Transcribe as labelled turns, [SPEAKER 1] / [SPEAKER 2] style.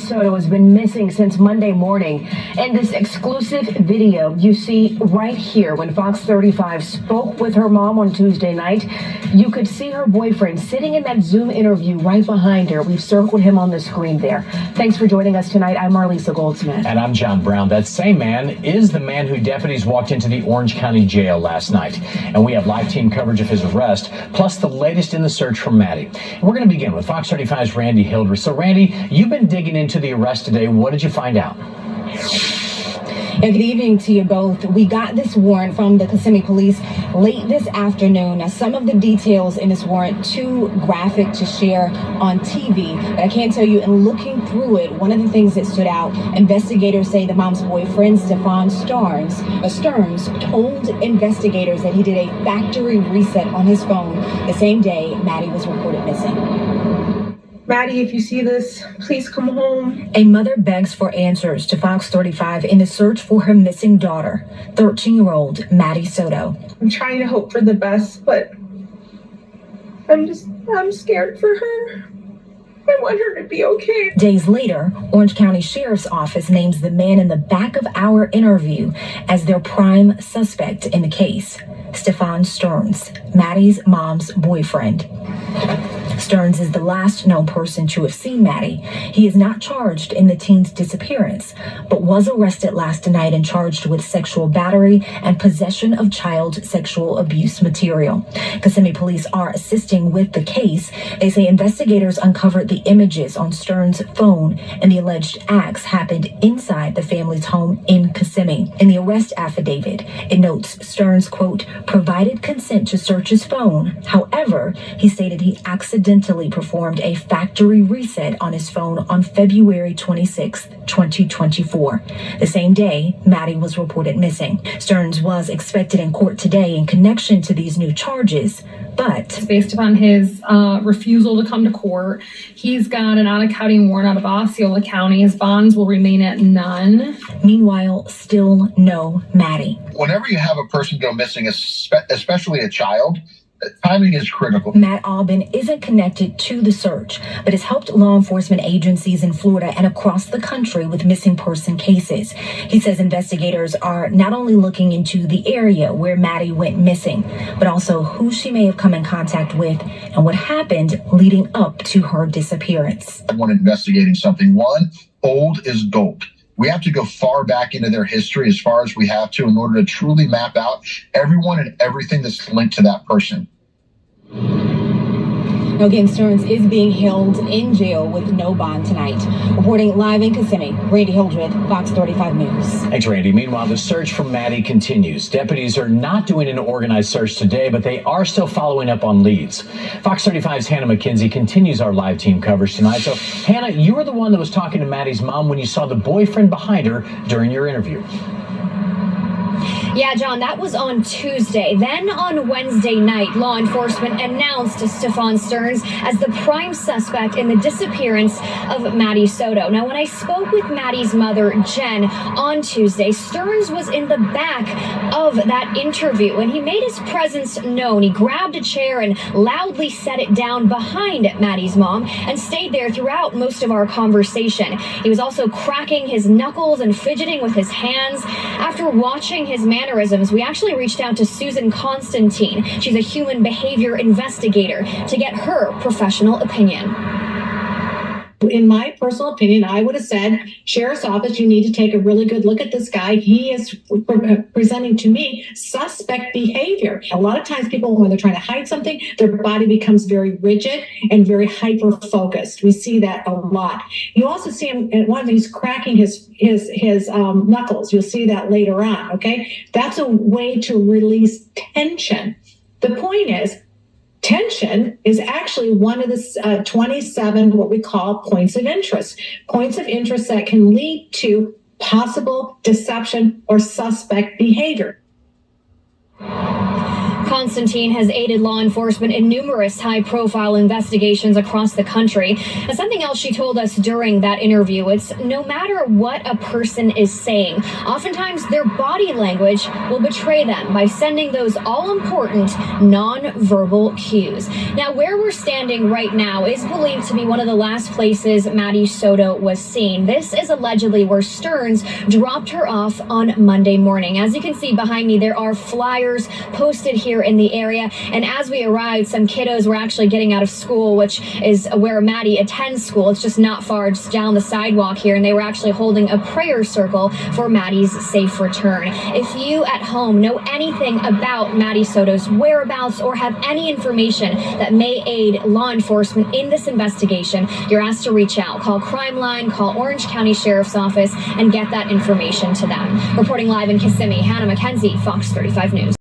[SPEAKER 1] Soto has been missing since Monday morning. In this exclusive video you see right here, when Fox 35 spoke with her mom on Tuesday night, you could see her boyfriend sitting in that Zoom interview right behind her. We've circled him on the screen there. Thanks for joining us tonight. I'm Marlisa Goldsmith.
[SPEAKER 2] And I'm John Brown. That same man is the man who deputies walked into the Orange County Jail last night. And we have live team coverage of his arrest, plus the latest in the search for Maddie. And we're going to begin with Fox 35's Randy Hildreth. So, Randy, you've been digging into the arrest today. What did you find out?
[SPEAKER 3] Good evening to you both. We got this warrant from the Kissimmee Police late this afternoon. Now, some of the details in this warrant too graphic to share on TV, but I can tell you, in looking through it, one of the things that stood out, investigators say the mom's boyfriend, Stefan Stearns, told investigators that he did a factory reset on his phone the same day Maddie was reported missing.
[SPEAKER 4] Maddie, if you see this, please come home.
[SPEAKER 3] A mother begs for answers to Fox 35 in the search for her missing daughter, 13-year-old Maddie Soto.
[SPEAKER 4] I'm trying to hope for the best, but I'm scared for her. I want her to be okay.
[SPEAKER 3] Days later, Orange County Sheriff's Office names the man in the back of our interview as their prime suspect in the case, Stefan Stearns, Maddie's mom's boyfriend. Stearns is the last known person to have seen Maddie. He is not charged in the teen's disappearance, but was arrested last night and charged with sexual battery and possession of child sexual abuse material. Kissimmee police are assisting with the case. They say investigators uncovered the images on Stearns' phone, and the alleged acts happened inside the family's home in Kissimmee. In the arrest affidavit, it notes Stearns, quote, provided consent to search his phone. However, he stated he accidentally performed a factory reset on his phone on February 26, 2024. The same day, Maddie was reported missing. Stearns was expected in court today in connection to these new charges, but
[SPEAKER 5] based upon his refusal to come to court, he's got an out-of-county warrant out of Osceola County. His bonds will remain at none.
[SPEAKER 3] Meanwhile, still no Maddie.
[SPEAKER 6] Whenever you have a person go missing, especially a child, timing is critical.
[SPEAKER 3] Matt Aubin isn't connected to the search, but has helped law enforcement agencies in Florida and across the country with missing person cases. He says investigators are not only looking into the area where Maddie went missing, but also who she may have come in contact with and what happened leading up to her disappearance.
[SPEAKER 6] When investigating something, one, old is gold. We have to go far back into their history as far as we have to in order to truly map out everyone and everything that's linked to that person.
[SPEAKER 3] Now, again, Stearns is being held in jail with no bond tonight. Reporting live in Kissimmee, Randy Hildreth, Fox 35 News.
[SPEAKER 2] Thanks, Randy. Meanwhile, the search for Maddie continues. Deputies are not doing an organized search today, but they are still following up on leads. Fox 35's Hannah McKenzie continues our live team coverage tonight. So, Hannah, you were the one that was talking to Maddie's mom when you saw the boyfriend behind her during your interview.
[SPEAKER 7] Yeah, John, that was on Tuesday. Then on Wednesday night, law enforcement announced Stefan Stearns as the prime suspect in the disappearance of Maddie Soto. Now, when I spoke with Maddie's mother, Jen, on Tuesday, Stearns was in the back of that interview, and he made his presence known. He grabbed a chair and loudly set it down behind Maddie's mom and stayed there throughout most of our conversation. He was also cracking his knuckles and fidgeting with his hands. After watching his mannerisms, we actually reached out to Susan Constantine. She's a human behavior investigator, to get her professional opinion.
[SPEAKER 8] In my personal opinion, I would have said, Sheriff's Office, you need to take a really good look at this guy. He is presenting to me suspect behavior. A lot of times people, when they're trying to hide something, their body becomes very rigid and very hyper-focused. We see that a lot. You also see him, and one of these cracking his knuckles. You'll see that later on, okay? That's a way to release tension. The point is, tension is actually one of the 27 what we call points of interest that can lead to possible deception or suspect behavior.
[SPEAKER 7] Constantine has aided law enforcement in numerous high-profile investigations across the country. And something else she told us during that interview, it's no matter what a person is saying, oftentimes their body language will betray them by sending those all-important non-verbal cues. Now, where we're standing right now is believed to be one of the last places Maddie Soto was seen. This is allegedly where Stearns dropped her off on Monday morning. As you can see behind me, there are flyers posted here in the area. And as we arrived, some kiddos were actually getting out of school, which is where Maddie attends school. It's just not far, just down the sidewalk here. And they were actually holding a prayer circle for Maddie's safe return. If you at home know anything about Maddie Soto's whereabouts or have any information that may aid law enforcement in this investigation, you're asked to reach out. Call Crime Line, call Orange County Sheriff's Office, and get that information to them. Reporting live in Kissimmee, Hannah McKenzie, Fox 35 News.